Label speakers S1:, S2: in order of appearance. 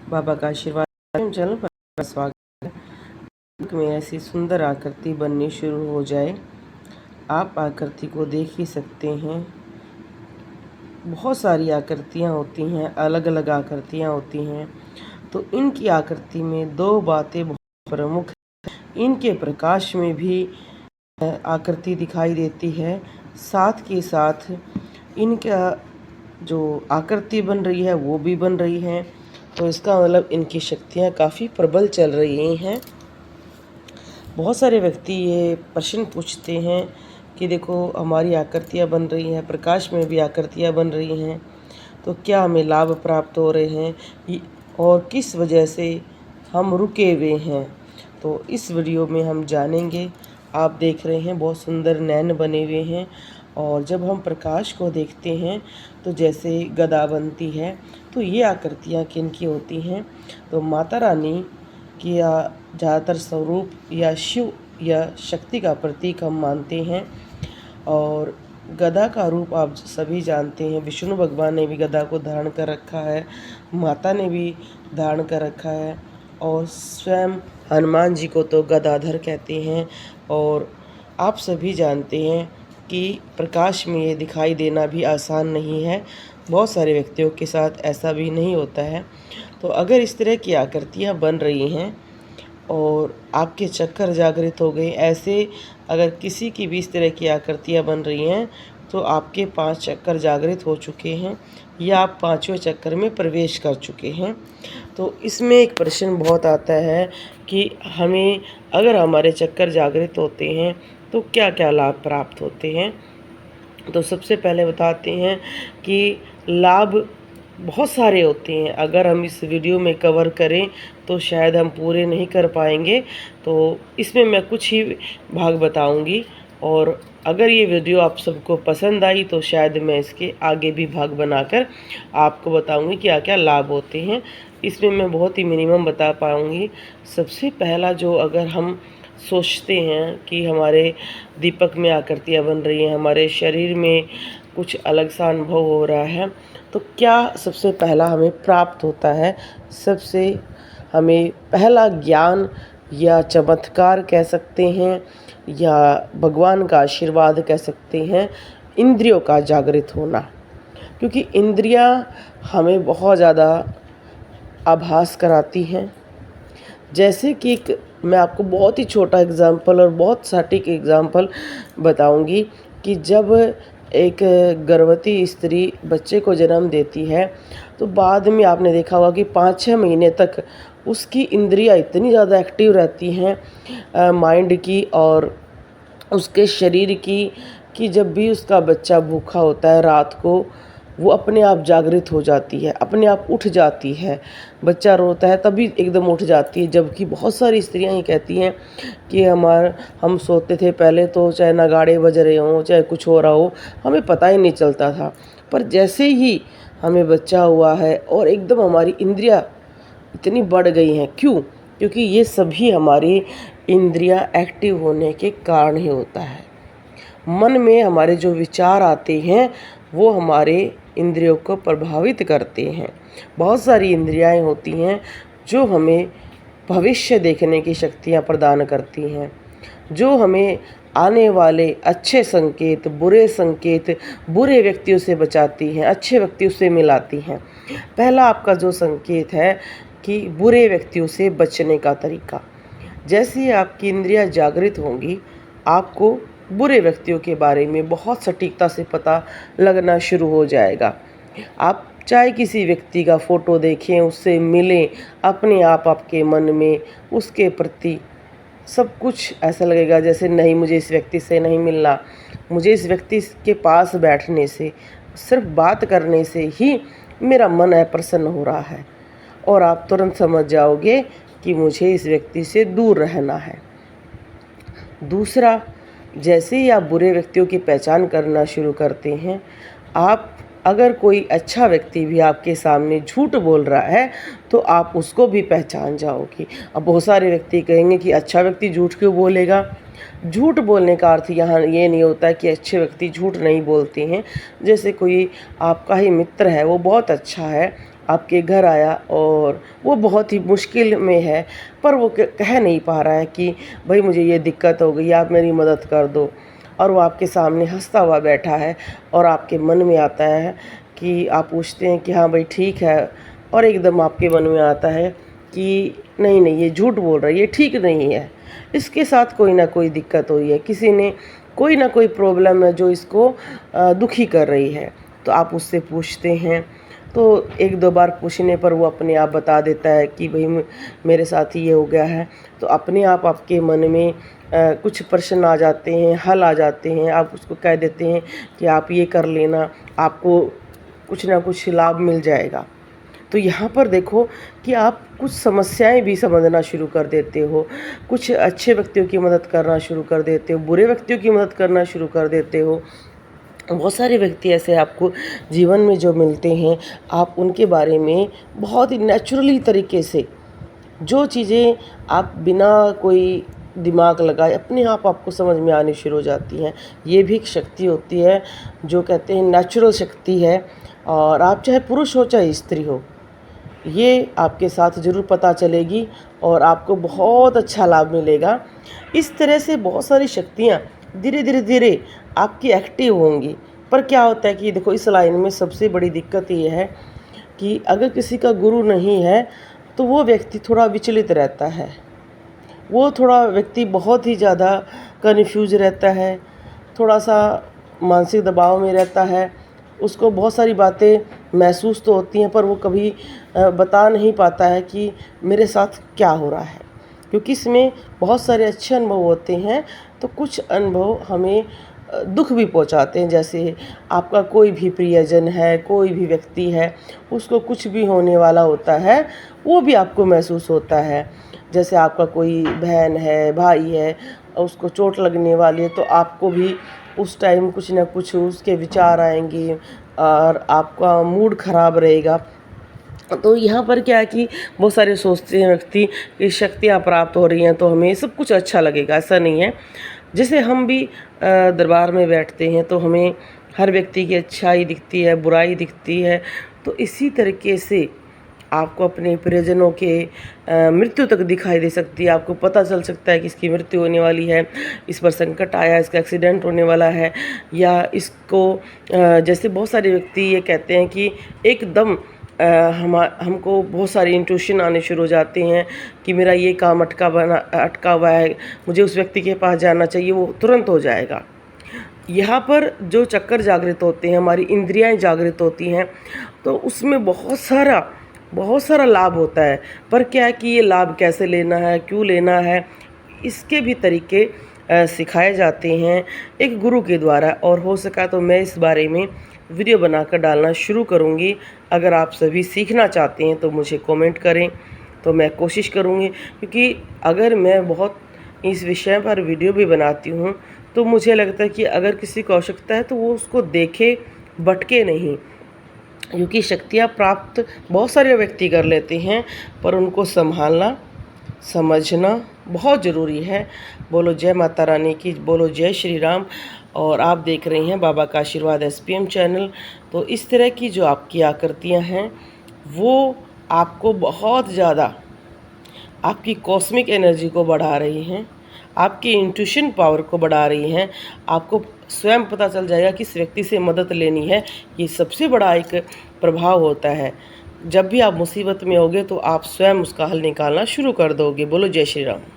S1: बाबा का आशीर्वाद चैनल पर स्वागत है। में ऐसी सुंदर आकृति बननी शुरू हो जाए। आप आकृति को देख ही सकते हैं। बहुत सारी आकृतियाँ होती हैं, अलग अलग आकृतियाँ होती हैं। तो इनकी आकृति में दो बातें बहुत प्रमुख हैं। इनके प्रकाश में भी आकृति दिखाई देती है, साथ के साथ इनका जो आकृति बन रही है वो भी बन रही है। तो इसका मतलब इनकी शक्तियाँ काफ़ी प्रबल चल रही हैं। बहुत सारे व्यक्ति ये प्रश्न पूछते हैं कि देखो हमारी आकृतियाँ बन रही हैं, प्रकाश में भी आकृतियाँ बन रही हैं, तो क्या हमें लाभ प्राप्त हो रहे हैं और किस वजह से हम रुके हुए हैं। तो इस वीडियो में हम जानेंगे। आप देख रहे हैं बहुत सुंदर नैन बने हुए हैं, और जब हम प्रकाश को देखते हैं तो जैसे गदा बनती है, तो ये आकृतियाँ किन की होती हैं। तो माता रानी की ज़्यादातर स्वरूप या शिव या शक्ति का प्रतीक हम मानते हैं। और गदा का रूप आप सभी जानते हैं, विष्णु भगवान ने भी गदा को धारण कर रखा है, माता ने भी धारण कर रखा है, और स्वयं हनुमान जी को तो गदाधर कहते हैं। और आप सभी जानते हैं कि प्रकाश में ये दिखाई देना भी आसान नहीं है। बहुत सारे व्यक्तियों के साथ ऐसा भी नहीं होता है। तो अगर इस तरह की आकृतियाँ बन रही हैं और आपके चक्कर जागृत हो गए, ऐसे अगर किसी की भी इस तरह की आकृतियाँ बन रही हैं, तो आपके 5 चक्कर जागृत हो चुके हैं या आप 5वें चक्कर में प्रवेश कर चुके हैं। तो इसमें एक प्रश्न बहुत आता है कि हमें अगर हमारे चक्कर जागृत होते हैं तो क्या क्या लाभ प्राप्त होते हैं। तो सबसे पहले बताते हैं कि लाभ बहुत सारे होते हैं। अगर हम इस वीडियो में कवर करें तो शायद हम पूरे नहीं कर पाएंगे, तो इसमें मैं कुछ ही भाग बताऊंगी। और अगर ये वीडियो आप सबको पसंद आई तो शायद मैं इसके आगे भी भाग बनाकर आपको बताऊंगी क्या क्या लाभ होते हैं। इसमें मैं बहुत ही मिनिमम बता पाऊंगी। सबसे पहला जो अगर हम सोचते हैं कि हमारे दीपक में आकृतियाँ बन रही हैं, हमारे शरीर में कुछ अलग सा अनुभव हो रहा है, तो क्या सबसे पहला हमें प्राप्त होता है। सबसे हमें पहला ज्ञान या चमत्कार कह सकते हैं या भगवान का आशीर्वाद कह सकते हैं, इंद्रियों का जागृत होना। क्योंकि इंद्रियां हमें बहुत ज़्यादा आभास कराती हैं। जैसे कि मैं आपको बहुत ही छोटा एग्जाम्पल और बहुत सटीक एग्जाम्पल बताऊंगी कि जब एक गर्भवती स्त्री बच्चे को जन्म देती है, तो बाद में आपने देखा होगा कि 5-6 महीने तक उसकी इंद्रियां इतनी ज़्यादा एक्टिव रहती हैं माइंड की और उसके शरीर की, कि जब भी उसका बच्चा भूखा होता है रात को, वो अपने आप जागृत हो जाती है, अपने आप उठ जाती है। बच्चा रोता है तभी एकदम उठ जाती है। जबकि बहुत सारी स्त्रियां ये कहती हैं कि हम सोते थे पहले तो चाहे नगाड़े बज रहे हों चाहे कुछ हो रहा हो, हमें पता ही नहीं चलता था। पर जैसे ही हमें बच्चा हुआ है और एकदम हमारी इंद्रियां इतनी बढ़ गई हैं। क्यों? क्योंकि ये सभी हमारी इंद्रियां एक्टिव होने के कारण ही होता है। मन में हमारे जो विचार आते हैं वो हमारे इंद्रियों को प्रभावित करते हैं। बहुत सारी इंद्रियाएं होती हैं जो हमें भविष्य देखने की शक्तियां प्रदान करती हैं, जो हमें आने वाले अच्छे संकेत, बुरे संकेत, बुरे व्यक्तियों से बचाती हैं, अच्छे व्यक्तियों से मिलाती हैं। पहला आपका जो संकेत है कि बुरे व्यक्तियों से बचने का तरीका। जैसे ही आपकी इंद्रियां जागृत होंगी, आपको बुरे व्यक्तियों के बारे में बहुत सटीकता से पता लगना शुरू हो जाएगा। आप चाहे किसी व्यक्ति का फ़ोटो देखें, उससे मिलें, अपने आप आपके मन में उसके प्रति सब कुछ ऐसा लगेगा जैसे नहीं, मुझे इस व्यक्ति से नहीं मिलना, मुझे इस व्यक्ति के पास बैठने से, सिर्फ बात करने से ही मेरा मन अप्रसन्न हो रहा है, और आप तुरंत समझ जाओगे कि मुझे इस व्यक्ति से दूर रहना है। दूसरा, जैसे ही आप बुरे व्यक्तियों की पहचान करना शुरू करते हैं, आप अगर कोई अच्छा व्यक्ति भी आपके सामने झूठ बोल रहा है तो आप उसको भी पहचान जाओगे। अब बहुत सारे व्यक्ति कहेंगे कि अच्छा व्यक्ति झूठ क्यों बोलेगा। झूठ बोलने का अर्थ यहाँ ये नहीं होता है कि अच्छे व्यक्ति झूठ नहीं बोलते हैं। जैसे कोई आपका ही मित्र है, वो बहुत अच्छा है, आपके घर आया और वो बहुत ही मुश्किल में है, पर वो कह नहीं पा रहा है कि भाई मुझे ये दिक्कत हो गई, आप मेरी मदद कर दो। और वो आपके सामने हंसता हुआ बैठा है और आपके मन में आता है कि आप पूछते हैं कि हाँ भाई ठीक है, और एकदम आपके मन में आता है कि नहीं नहीं, ये झूठ बोल रहा है, ये ठीक नहीं है, इसके साथ कोई ना कोई दिक्कत हुई है, किसी ने कोई ना कोई प्रॉब्लम है जो इसको दुखी कर रही है। तो आप उससे पूछते हैं, तो एक दो बार पूछने पर वो अपने आप बता देता है कि भाई मेरे साथ ये हो गया है। तो अपने आप आपके मन में कुछ प्रश्न आ जाते हैं, हल आ जाते हैं, आप उसको कह देते हैं कि आप ये कर लेना, आपको कुछ ना कुछ लाभ मिल जाएगा। तो यहाँ पर देखो कि आप कुछ समस्याएं भी समझना शुरू कर देते हो, कुछ अच्छे व्यक्तियों की मदद करना शुरू कर देते हो, बुरे व्यक्तियों की मदद करना शुरू कर देते हो। बहुत सारे व्यक्ति ऐसे आपको जीवन में जो मिलते हैं, आप उनके बारे में बहुत ही नेचुरली तरीके से जो चीज़ें आप बिना कोई दिमाग लगाए अपने आप आपको समझ में आनी शुरू हो जाती हैं। ये भी एक शक्ति होती है जो कहते हैं नेचुरल शक्ति है, और आप चाहे पुरुष हो चाहे स्त्री हो, ये आपके साथ ज़रूर पता चलेगी और आपको बहुत अच्छा लाभ मिलेगा। इस तरह से बहुत सारी शक्तियाँ धीरे धीरे धीरे आपकी एक्टिव होंगी। पर क्या होता है कि देखो, इस लाइन में सबसे बड़ी दिक्कत ये है कि अगर किसी का गुरु नहीं है तो वो व्यक्ति थोड़ा विचलित रहता है, वो थोड़ा व्यक्ति बहुत ही ज़्यादा कन्फ्यूज रहता है, थोड़ा सा मानसिक दबाव में रहता है। उसको बहुत सारी बातें महसूस तो होती हैं, पर वो कभी बता नहीं पाता है कि मेरे साथ क्या हो रहा है, क्योंकि इसमें बहुत सारे अच्छे अनुभव होते हैं, तो कुछ अनुभव हमें दुख भी पहुंचाते हैं। जैसे आपका कोई भी प्रियजन है, कोई भी व्यक्ति है, उसको कुछ भी होने वाला होता है, वो भी आपको महसूस होता है। जैसे आपका कोई बहन है, भाई है, उसको चोट लगने वाली है, तो आपको भी उस टाइम कुछ ना कुछ उसके विचार आएंगे और आपका मूड ख़राब रहेगा। तो यहाँ पर क्या है कि बहुत सारे सोचते हैं व्यक्ति कि शक्तियाँ प्राप्त हो रही हैं तो हमें सब कुछ अच्छा लगेगा। ऐसा नहीं है। जैसे हम भी दरबार में बैठते हैं तो हमें हर व्यक्ति की अच्छाई दिखती है, बुराई दिखती है, तो इसी तरीके से आपको अपने प्रियजनों के मृत्यु तक दिखाई दे सकती है। आपको पता चल सकता है कि इसकी मृत्यु होने वाली है, इस पर संकट आया, इसका एक्सीडेंट होने वाला है, या इसको जैसे बहुत सारे व्यक्ति ये कहते हैं कि एकदम हमको बहुत सारी इंट्यूशन आने शुरू हो जाते हैं कि मेरा ये काम अटका हुआ है, मुझे उस व्यक्ति के पास जाना चाहिए, वो तुरंत हो जाएगा। यहाँ पर जो चक्कर जागृत होते हैं, हमारी इंद्रियां जागृत होती हैं, तो उसमें बहुत सारा लाभ होता है। पर क्या है कि ये लाभ कैसे लेना है, क्यों लेना है, इसके भी तरीके सिखाए जाते हैं एक गुरु के द्वारा। और हो सका तो मैं इस बारे में वीडियो बनाकर डालना शुरू करूँगी। अगर आप सभी सीखना चाहते हैं तो मुझे कमेंट करें, तो मैं कोशिश करूँगी, क्योंकि अगर मैं बहुत इस विषय पर वीडियो भी बनाती हूँ तो मुझे लगता है कि अगर किसी को आवश्यकता है तो वो उसको देखे, भटके नहीं, क्योंकि शक्तियाँ प्राप्त बहुत सारे व्यक्ति कर लेते हैं, पर उनको संभालना, समझना बहुत ज़रूरी है। बोलो जय माता रानी की, बोलो जय श्री राम। और आप देख रहे हैं बाबा का आशीर्वाद SPM चैनल। तो इस तरह की जो आपकी आकृतियाँ हैं वो आपको बहुत ज़्यादा आपकी कॉस्मिक एनर्जी को बढ़ा रही हैं, आपकी इंट्यूशन पावर को बढ़ा रही हैं। आपको स्वयं पता चल जाएगा किस व्यक्ति से मदद लेनी है। ये सबसे बड़ा एक प्रभाव होता है। जब भी आप मुसीबत में होगे तो आप स्वयं उसका हल निकालना शुरू कर दोगे। बोलो जय श्री राम।